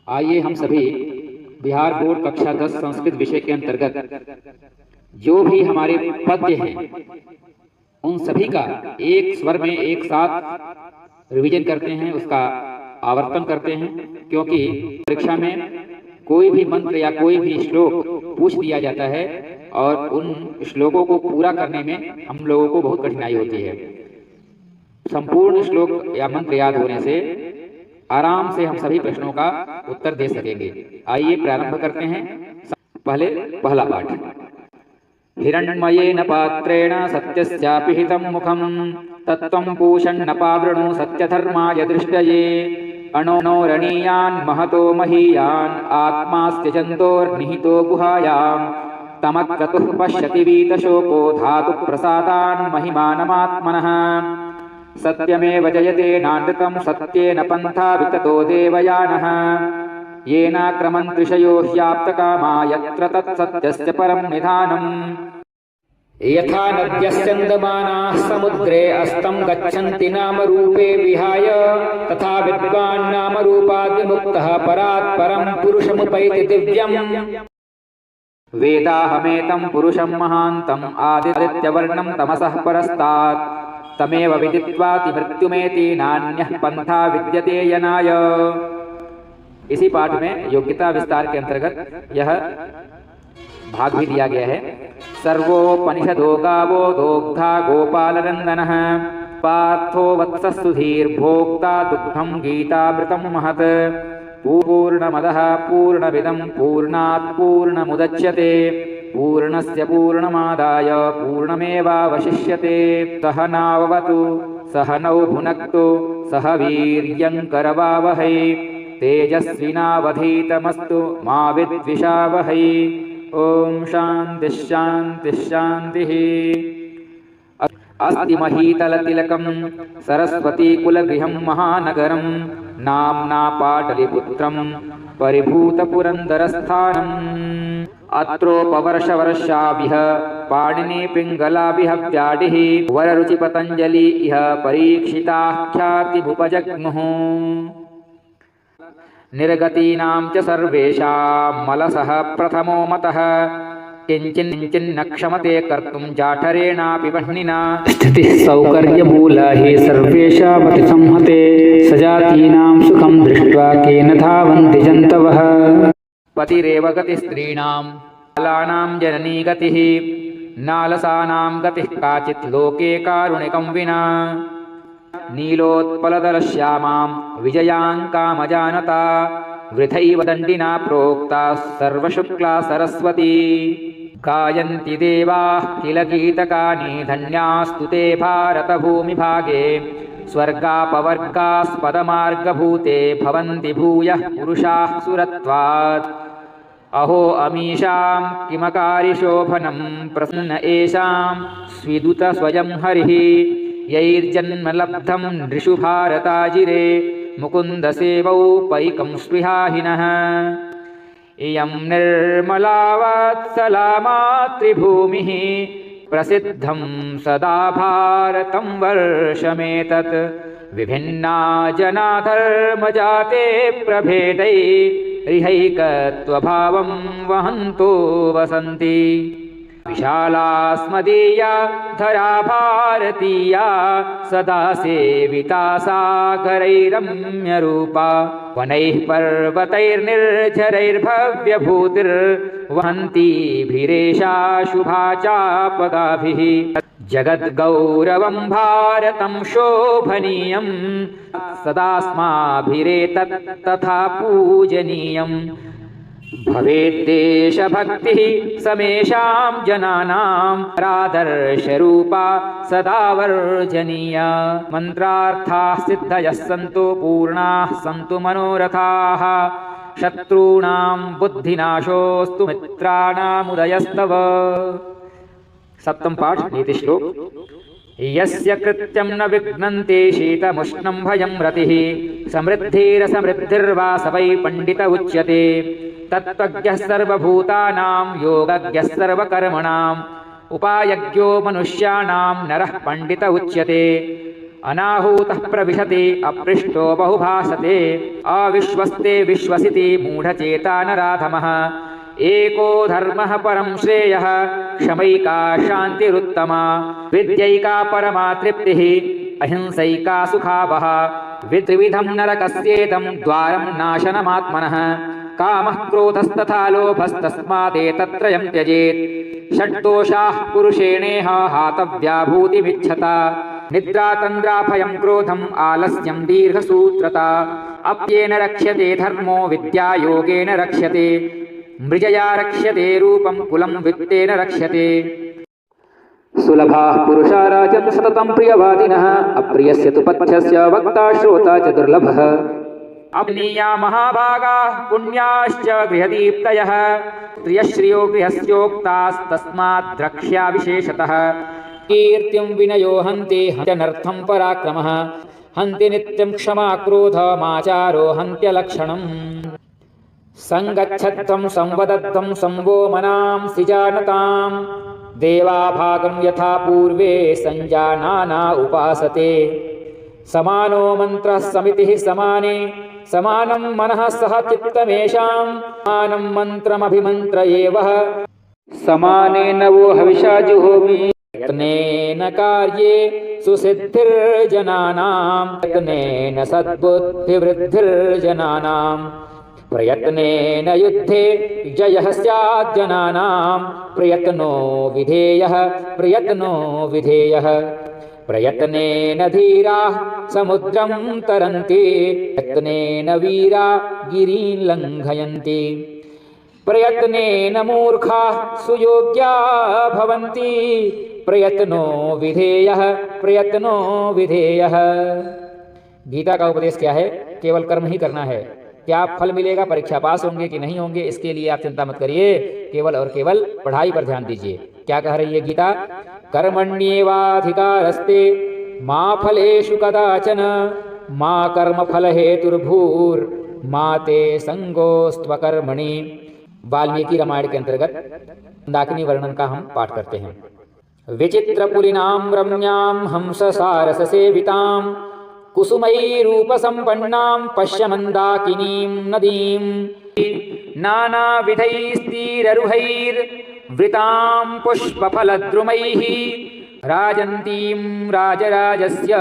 आइए हम सभी बिहार बोर्ड कक्षा 10 संस्कृत विषय के अंतर्गत जो भी हमारे पद्य हैं उन सभी का एक स्वर में एक साथ रिवीजन करते हैं, उसका आवर्तन करते हैं, क्योंकि परीक्षा में कोई भी मंत्र या कोई भी श्लोक पूछ दिया जाता है और उन श्लोकों को पूरा करने में हम लोगों को बहुत कठिनाई होती है। संपूर्ण श्लोक या मंत्र याद होने से आराम से हम सभी प्रश्नों का उत्तर दे सकेंगे। आइए प्रारंभ करते हैं। पहला पाठ। हिरण्मयेन पात्रेण सत्यस्यापि हितं मुखं तत्त्वं पूषन्नपावृणु सत्यधर्माय दृष्टये अणोरणीयान् महतो महीयान् आत्मास्त्यजन्तोर्निहितो गुहायां तमक्रतुः पश्यति वीतशोको धातुप्रसादान् महिमानमात्मनः सत्यमेव जयते नानृतं सत्येन पन्था विततो देवयानः येनाक्रमन् त्रिशयो ह्याप्तकामा यत्र तत्सत्यस्य परं निधानम् यथा नद्यस्यन्दमानाः समुद्रे अस्तं गच्छन्ति नामरूपे विहाय तथा विद्वान् नामरूपाद्विमुक्तः परात् परं पुरुषमुपैति दिव्यम् वेदाहमेतं पुरुषं महान्तम् आदित्यवर्णं तमसः परस्तात् तमेव विदित्वाति मृत्युमेति नान्यः पंथा विद्यते यनाय। इसी पाठ में योग्यता विस्तार के अंतर्गत यह भाग भी दिया गया है। सर्वोपनिषदो गावो दोग्धा गोपालनंदनः पार्थो वत्सः सुधीर्भोक्ता दुग्धं गीतामृतं महत् पूर्णमदः पूर्णमिदं पूर्णात् पूर्णमुदच्यते पूर्णस्य पूर्णमादाय पूर्णमेवावशिष्यते। सहनाववतु सहनौ भुनक्तु सह वीर्यं करवावहै तेजस्विनावधीतमस्तु मा विद्विषावहै। ओम शांति शांति शांतिः। अस्ति महीतलतिलकं सरस्वतीकुलगृहं महानगरं नाम्ना पाटलिपुत्रं परिभूतपुरन्दरस्थानम् अत्रोपवर्षवर्षाभिः पाणिनिपिङ्गलाभिः व्याडिः वररुचिपतञ्जलि इह परीक्षिताख्यातिमुपजग्मुः निर्गतीनां च सर्वेषां मलसः प्रथमो मतः किंचिन्न क्षमते कर्तुं जाठरेणापि वह्निना स्थितिः सौकर्यमूला हि सर्वेषामपि संहते सजातीनां सुखं दृष्ट्वा केन धावन्ति जन्तवः पतिरेव गतिस्त्रीणां बालानां जननी गतिः नालसानां गतिः काचित् लोके कारुणिकं विना नीलोत्पलदलश्यामां विजयां कामजानता वृथैव दण्डिना प्रोक्ता सर्वशुक्ला सरस्वती गायन्ति देवाः किल गीतकानि धन्यास्तु ते भारतभूमिभागे स्वर्गापवर्गास्पदमार्गभूते भवन्ति भूयः पुरुषाः सुरत्वात् अहो अमीषां किमकारिशोभनं प्रसन्न एषां स्विदुत स्वयं हरिः यैर्जन्मलब्धं नृषु भारताजिरे मुकुन्दसेवौ पैकं स्पृहाहिनः इयं निर्मला वत्सला मातृभूमिः प्रसिद्धं सदा भारतं वर्षमेतत् विभिन्ना जना धर्मजाते प्रभेदै रिहैकत्वभावं वहन्तो वसन्ति विशाला स्मदीया धरा भारतीया सदा सेविता सागरैरम्यरूपा वनैः पर्वतैर्निर्झरैर्भव्यभूतिर्वहन्तीभिरेषा शुभा चापदाभिः जगद्गौरवं भारतं शोभनीयं सदास्माभिरेतत् तथा पूजनीयम् भवेद्देशभक्तिः समेषां जनानां रादर्शरूपा सदा वर्जनीया मन्त्रार्थाः सिद्धयः सन्तु पूर्णाः सन्तु मनोरथाः शत्रूणां बुद्धिनाशोऽस्तु मित्राणामुदयस्तव। सप्तम पाठ नीति श्लोक। यस्य कृत्यं न विघ्नन्ति शीतमुष्णं भयं रतिः समृद्धिरसमृद्धिर्वा स वै पंडित उच्यते तत्त्वज्ञः सर्वभूतानां योगज्ञः सर्वकर्मणाम् उपायज्ञो मनुष्याणां नरः पंडित उच्यते अनाहूतः प्रविशते अपृष्टो बहुभाषते अविश्वस्ते विश्वसिते मूढचेता नराधमः एको धर्मः परं श्रेयः क्षमैका शान्तिरुत्तमा विद्यैका परमा तृप्तिः अहिंसैका सुखावः वित्रिविधं नरकस्येदं द्वारं नाशनमात्मनः कामः क्रोधस्तथा लोभस्तस्मादेतत्त्रयं त्यजेत् षड्दोषाः पुरुषेणेह हातव्या भूतिमिच्छता निद्रा तन्द्रा भयं क्रोधम् आलस्यं दीर्घसूत्रता अप्येन रक्ष्यते धर्मो विद्या योगेन रक्ष्यते मृजया रक्ष्यते रूपं कुलं वित्तेन रक्ष्यते सुलभाः पुरुषा राजन् सततं प्रियवादिनः अप्रियस्य तु पथ्यस्य वक्ता श्रोता च दुर्लभः अप्नीया महाभागाः पुण्याश्च गृहदीप्तयः प्रियश्रियो गृहस्योक्तास्तस्मात् द्रक्ष्या विशेषतः कीर्तिं विनयो हन्ति हन्त्यनर्थं पराक्रमः हन्ति नित्यं क्षमा क्रोधमाचारो हन्त्यलक्षणम् संगच्छध्वं संवदध्वं संवोमनांसि जानतां देवाभागं यथा पूर्वे संजानाना उपासते समानो मन्त्रः समितिः समाने समानं मनः सह चित्तमेषां समानं मन्त्रमभिमन्त्र एव समानेन वो हविषा जुहोमि यत्नेन कार्ये सुसिद्धिर्जनानां यत्नेन सद्बुद्धिवृद्धिर्जनानां प्रयत्नेन युद्धे जयः स्यात् जनानां प्रयत्नो विधेयः प्रयत्नेन धीराः समुद्रं तरन्ति प्रयत्नेन वीरा गिरीन् लङ्घयन्ति प्रयत्नेन मूर्खाः सुयोग्या भवन्ति प्रयत्नो विधेयः। गीता का उपदेश क्या है? केवल कर्म ही करना है। क्या फल मिलेगा, परीक्षा पास होंगे कि नहीं होंगे, इसके लिए आप चिंता मत करिए, केवल और केवल पढ़ाई पर ध्यान दीजिए। क्या कह रही है गीता? कर्मण्येवाधिकारस्ते मा फलेषु कदाचन मा कर्मफल हेतुर्भूर्मा ते संगोस्त्वकर्मणि। वाल्मीकि रामायण के अंतर्गत मंदाकिनी वर्णन का हम पाठ करते हैं। विचित्रपुलिनां रम्यां हंससारस सेवितां कुसुमैरूपसम्पन्नां पश्य मन्दाकिनीं नदीं नानाविधैस्तीररुहैर्वृतां पुष्पफलद्रुमैः राजन्तीं राजराजस्य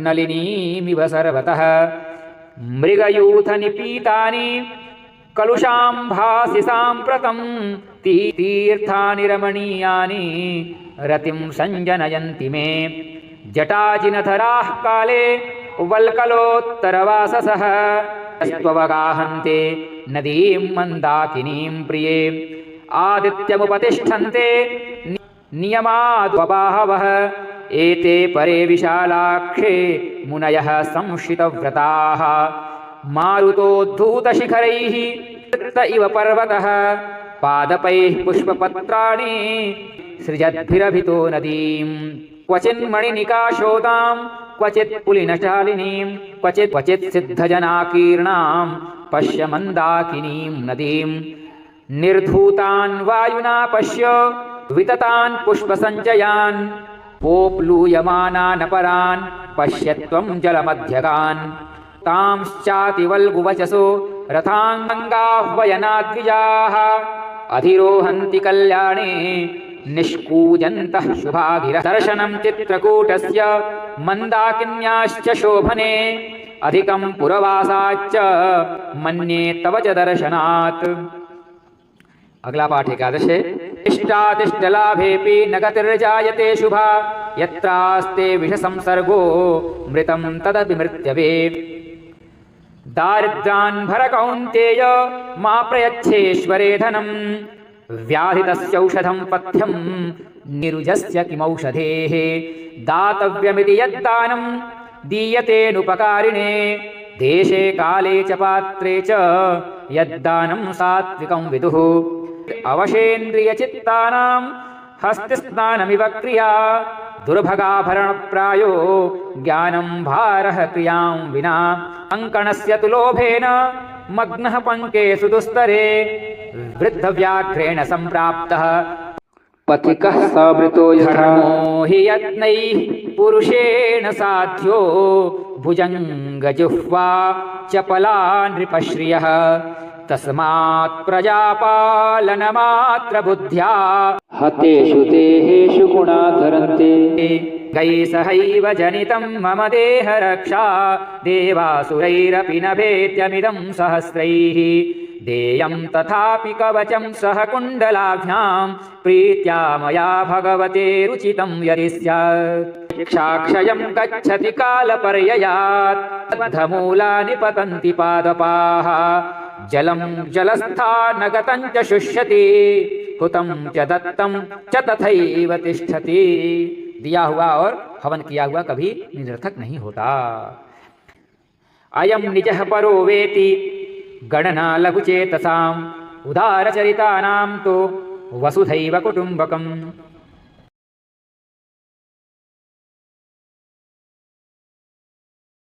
नलिनीमिव सर्वतः मृगयूथनिपीतानि कलुषाम्भासि साम्प्रतं तीर्थानि रमणीयानि रतिं संजनयन्ति मे जटाजिनधराः काले वल्कलोत्तरवाससः स्ववगाहन्ते नदीं मन्दाकिनीं प्रिये आदित्यमुपतिष्ठन्ते नियमाद्वबाहवः एते परे विशालाक्षे मुनयः संश्रितव्रताः मारुतोद्धूतशिखरैः वृत्त इव पर्वतः पादपैः पुष्पपत्राणि सृजद्भिरभितो नदीं क्वचिन्मणिनिकाशोदां क्वचित् पुलिनशालिनीं क्वचित् सिद्धजनाकीर्णां पश्य मन्दाकिनीं नदीं निर्धूतान् वायुना पश्य विततान् पुष्पसञ्चयान् पोप्लूयमानान् अपरान् पश्य त्वं जलमध्यगान् तांश्चातिवल्गुवचसो रथाङ्गाह्वयनाद्विजाः अधिरोहन्ति कल्याणे निष्कूजन्तः शुभागिरः दर्शनं चित्रकूटस्य मन्दाकिन्याश्च शोभने अधिकं पुरवासाच्च मन्ये तव च दर्शनात्। अगला पाठ एकादश है। इष्टातिष्टलाभेऽपि न गतिर्जायते शुभा यत्रास्ते विषसंसर्गो मृतं तदपि मृत्यवे दारिद्र्यान् भर कौन्तेय मा प्रयच्छेश्वरे धनं व्याधितस्यौषधं पथ्यं निरुजस्य किमौषधेः दातव्यमिति यद्दानं दीयतेनुपकारिणे देशे काले च पात्रे च यद्दानं सात्विकं विदुः अवशेन्द्रियचित्तानां हस्तिस्नानमिव क्रिया दुर्भगाभरणप्रायो ज्ञानं भारः क्रियां विना अङ्कणस्य तु लोभेन मग्नः पङ्के सुदुस्तरे वृद्धव्याघ्रेण सम्प्राप्तः पथिकः सवृतो यथा हि यत्नैः पुरुषेण साध्यो भुजङ्गजिह्वा चपला नृपश्रियः तस्मात् प्रजापालनमात्र बुद्ध्या हतेषु देहेषु गुणा धरन्ते गैः सहैव जनितं मम देहरक्षा देवासुरैरपि न भेद्यमिदं सहस्रैः देयं तथापि कवचं सह कुण्डलाभ्यां प्रीत्या मया भगवते रुचितं यदि स्यात् साक्षयं गच्छति कालपर्ययात् बद्धमूलानि पतन्ति पादपाः जलं जलस्था न गतं च शुष्यति हुतं च दत्तं च तथैव तिष्ठति। दिया हुआ और हवन किया हुआ कभी निरर्थक नहीं होता। अयं निजः परो वेति गणना लघुचेतसाम् उदारचरितानां तो वसुधैव कुटुम्बकम्।